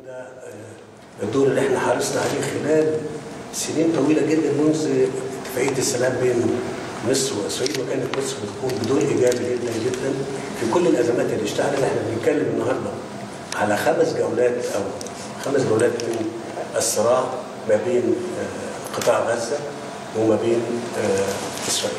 وده الدور اللي احنا حرصنا عليه خلال سنين طويله جدا منذ اتفاقيه السلام بين مصر واسرائيل، وكانت مصر بتقوم بدور ايجابي جدا جدا في كل الازمات اللي اشتغلت. احنا بنتكلم النهارده على 5 جولات او 5 جولات من الصراع ما بين قطاع غزه وما بين اسرائيل.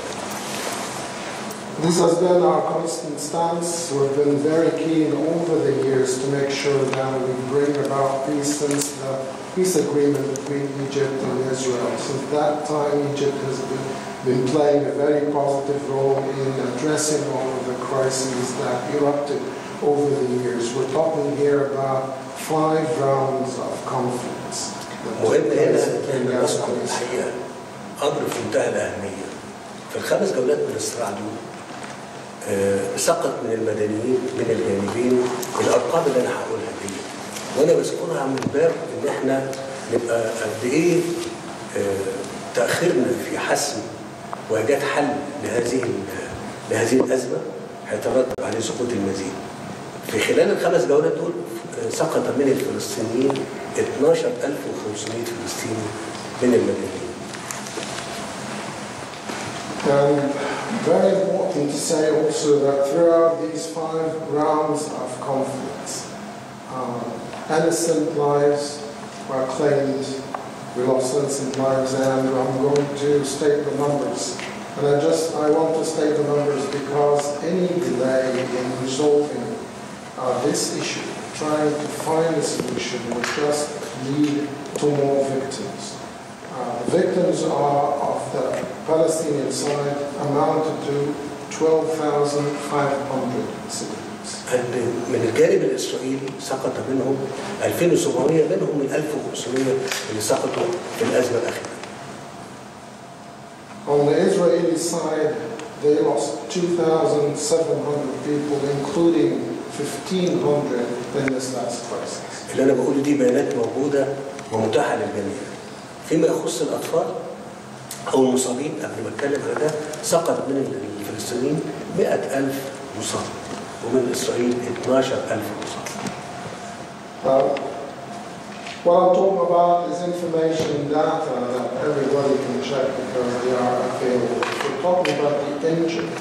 This has been our constant stance. We've been very keen over the years to make sure that we bring about peace since the peace agreement between Egypt and Israel. Since that time, Egypt has been playing a very positive role in addressing all of the crises that erupted over the years. We're talking here about 5 rounds of conflicts. مهم هنا ان نذكر الحقيقه امر في منتهى الاهميه. في ال5 جولات من الصراع دول سقط من المدنيين من الجانبين الارقام اللي انا هقولها دي، وانا بذكرها من باب ان احنا نبقى قد ايه تاخيرنا في حسم وايجاد حل لهذه الازمه هيترتب عليه سقوط المزيد. في خلال ال5 جولات دول سقط من الفلسطينيين 12500 فلسطيني من المدنيين. And very important to say also that throughout these 5 rounds of conflicts, innocent lives were claimed. We lost innocent lives, and I'm going to state the numbers. And I want to state the numbers because any delay in resolving this issue, trying to find a solution, would just lead to more victims. The victims of the Palestinian side amounted to 12,500 civilians. من الجانب الإسرائيلي سقط منهم 2700 منهم من 1500 اللي سقطوا في الأزمة الأخيرة. On the Israeli side, they lost 2,700 people, including 1,500 in this last crisis. اللي أنا بقوله دي بيانات موجودة ومتاحة للجميع. فيما يخص الأطفال أو المصابين قبل ما أتكلم على ده، سقط من الفلسطينيين 100,000 مصاب ومن إسرائيل 12,000 مصاب. What I'm talking about is information data that everybody can check because they are available. We're talking about the injured.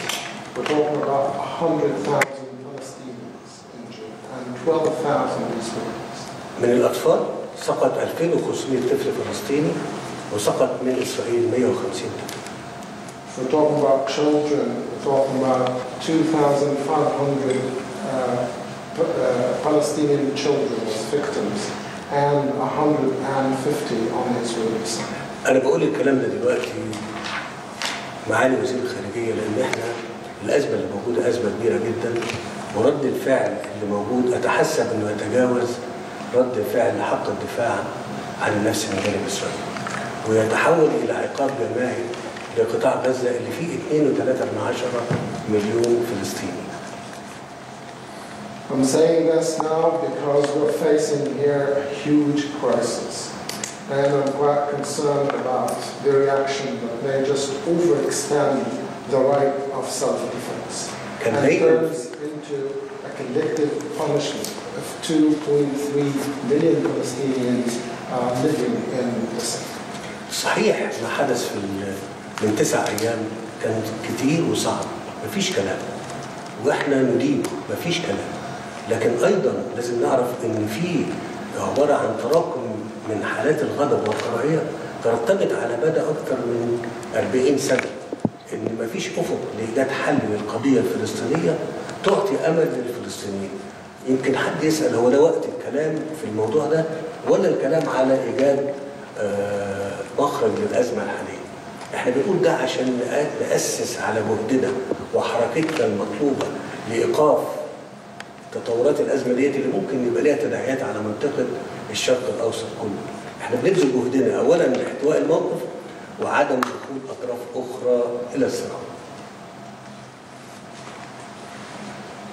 We're talking about 100,000 Palestinians injured and 12,000 Israelis. من الأطفال سقط 2500 طفل فلسطيني وسقط من إسرائيل 150 طفل. We're talking about children. We're talking about 2,500 Palestinian children as victims and 150 on the Israeli side. أنا بقول الكلام ده دلوقتي معالي وزير الخارجية لأن إحنا الأزمة اللي موجودة أزمة كبيرة جدا، ورد الفعل اللي موجود أتحسب إنه يتجاوز رد فعل حق الدفاع عن النفس من جانب إسرائيل، ويتحول إلى عقاب جماعي لقطاع غزة اللي فيه 2.3 مليون فلسطيني. I'm saying this now because we're facing here a huge crisis, and I'm quite concerned about the reaction that may just overextend the right of self-defense and turns into a collective punishment of 2.3 million Palestinians living in the city. صحيح ما حدث من 9 أيام كان كتير وصعب، مفيش كلام، واحنا ندين مفيش كلام، لكن أيضا لازم نعرف إن في عبارة عن تراكم من حالات الغضب والكراهية ترتبط على مدى أكثر من 40 سنة، إن مفيش أفق لإيجاد حل للقضية الفلسطينية تعطي أمل للفلسطينيين. يمكن حد يسأل هو ده وقت الكلام في الموضوع ده ولا الكلام على إيجاد مخرج للأزمة الحالية؟ احنا بنقول ده عشان نأسس على جهدنا وحركتنا المطلوبة لإيقاف تطورات الأزمة ديت اللي ممكن يبقى لها تداعيات على منطقة الشرق الأوسط كله. احنا بنبذل جهدنا أولا لاحتواء الموقف وعدم دخول أطراف أخرى إلى الصراع.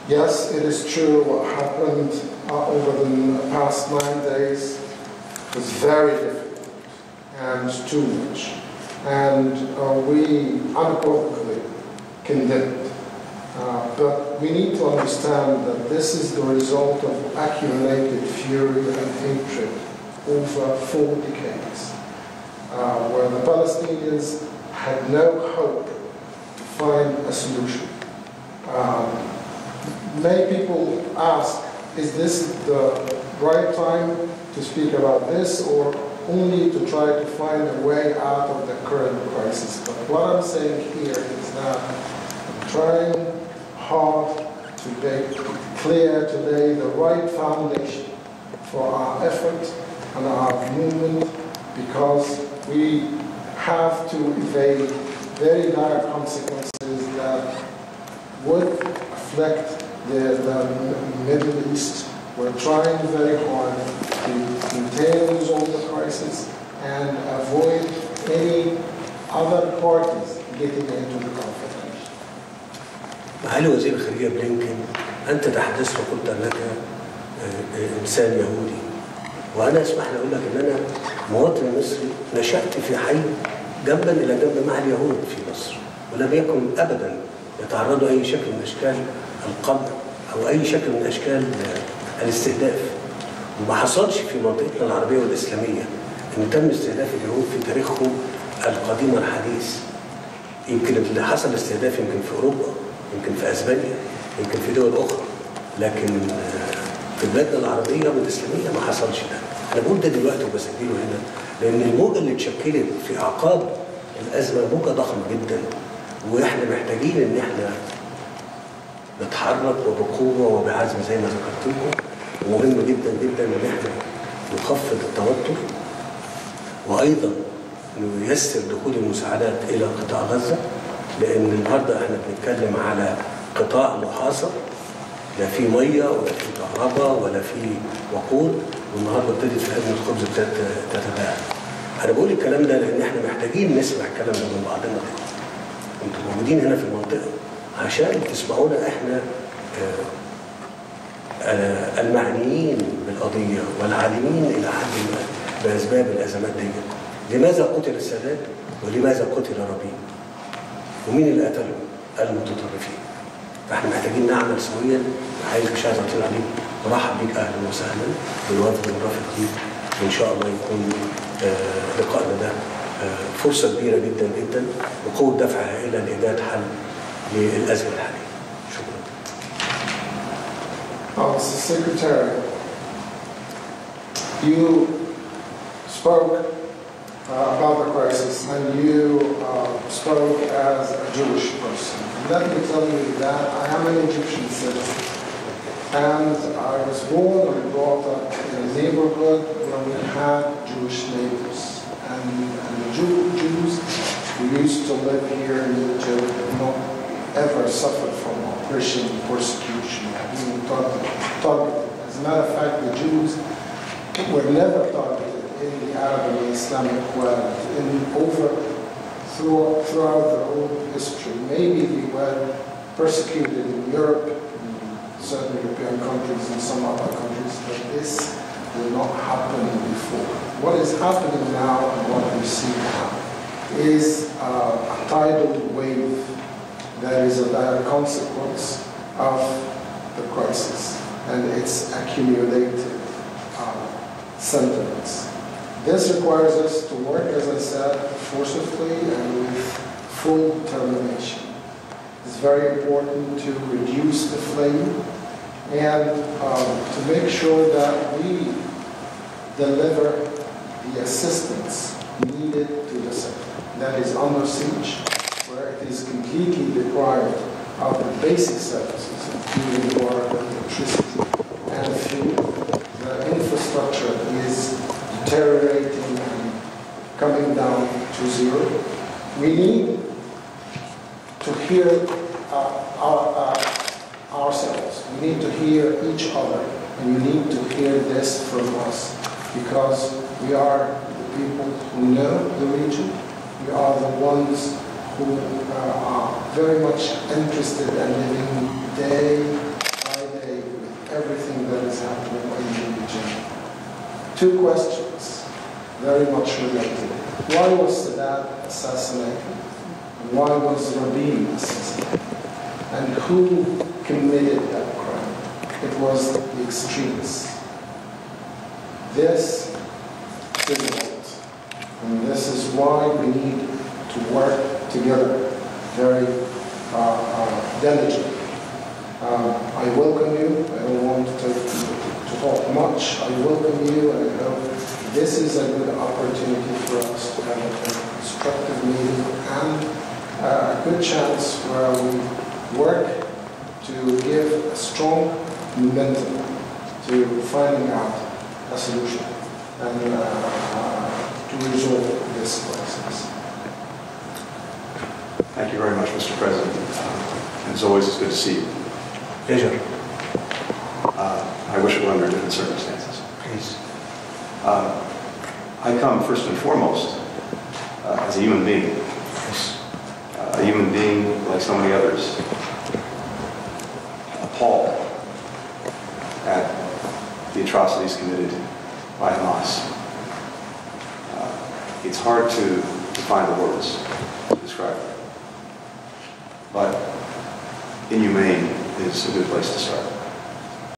Yes, it is true what happened over the past 9 days was very difficult and too much. And we unequivocally condemned. But we need to understand that this is the result of accumulated fury and hatred over 4 decades, where the Palestinians had no hope to find a solution. Many people ask, is this the right time to speak about this, or only to try to find a way out of the current crisis? But what I'm saying here is that I'm trying hard to make clear today the right foundation for our effort and our movement, because we have to evade very dire consequences that would affect the Middle East. We're trying very hard to contain and resolve the crisis and avoid any other parties getting into the conflict. معالي وزير الخارجية بلينكن، أنت تحدثت وقلت أنك إنسان يهودي، وأنا اسمح لي أقول لك أن أنا مواطن مصري نشأت في حي جنبا إلى جنب مع اليهود في مصر، ولم يكن أبدا يتعرضوا أي شكل من أشكال القمع أو أي شكل من أشكال الاستهداف. وما حصلش في منطقتنا العربية والإسلامية أن تم استهداف اليهود في تاريخهم القديم والحديث. يمكن اللي حصل استهداف يمكن في أوروبا، يمكن في أسبانيا، يمكن في دول أخرى، لكن في بلادنا العربية والإسلامية ما حصلش ده. أنا بقول ده دلوقتي وبسجله هنا لأن الموجة اللي اتشكلت في أعقاب الأزمة موجة ضخمة جدا، وإحنا محتاجين إن إحنا نتحرك وبقوة وبعزم زي ما ذكرت لكم. ومهم جدا جدا إن إحنا نخفض التوتر، وأيضا نيسر دخول المساعدات إلى قطاع غزة، لأن النهارده إحنا بنتكلم على قطاع محاصر، لا في مية ولا في كهرباء ولا في وقود، والنهارده ابتدت في أزمة الخبز تتباعد. أنا بقول الكلام ده لأن إحنا محتاجين نسمع الكلام ده من بعضنا. أنتم موجودين هنا في المنطقة عشان تسمعونا إحنا المعنيين بالقضية والعالمين إلى حد ما بأسباب الأزمات دي. لماذا قتل السادات ولماذا قتل الربيع؟ ومين اللي قتلهم؟ المتطرفين. فاحنا محتاجين نعمل سويا. مش عايز اطيل عليك، مرحب بيك اهلا وسهلا بالوفد المرافق ليك، وان شاء الله يكون لقائنا ده فرصه كبيره جدا جدا وقوه دفع هائله لايجاد حل للازمه الحاليه. شكرا. Mr. Secretary, you spoke about the crisis, and you spoke as a Jewish person. Let me tell you that I am an Egyptian citizen, and I was born and brought up in a neighborhood where we had Jewish neighbors, and the Jews who used to live here in Egypt not ever suffered from oppression, persecution, being targeted. As a matter of fact, the Jews were never targeted in the Arab and Islamic world throughout their whole history. Maybe they were persecuted in Europe, in certain European countries and some other countries, but this did not happen before. What is happening now and what we see now is a tidal wave that is a direct consequence of the crisis and its accumulated sentiments. This requires us to work, as I said, forcefully and with full determination. It's very important to reduce the flame and to make sure that we deliver the assistance needed to the sector that is under siege, where it is completely deprived of the basic services, including water, electricity, and fuel. The infrastructure is deteriorating and coming down to zero. We need to hear ourselves. We need to hear each other, and we need to hear this from us, because we are the people who know the region. We are the ones who are very much interested and living day by day with everything that is happening in the region. Two questions, very much related. Why was Sadat assassinated? And why was Rabi assassinated? And who committed that crime? It was the extremists. This is not. And this is why we need to work together very diligently. I welcome you. I don't want to talk much. I welcome you, and I hope this is a good opportunity for us to have a constructive meeting and a good chance where we work to give a strong momentum to finding out a solution and to resolve this crisis. Thank you very much, Mr. President. As always, it's good to see you. Pleasure. I wish it were under different circumstances. Please. I come first and foremost as a human being. Yes. A human being, like so many others, appalled at the atrocities committed by Hamas. It's hard to find the words to describe it. But inhumane is a good place to start.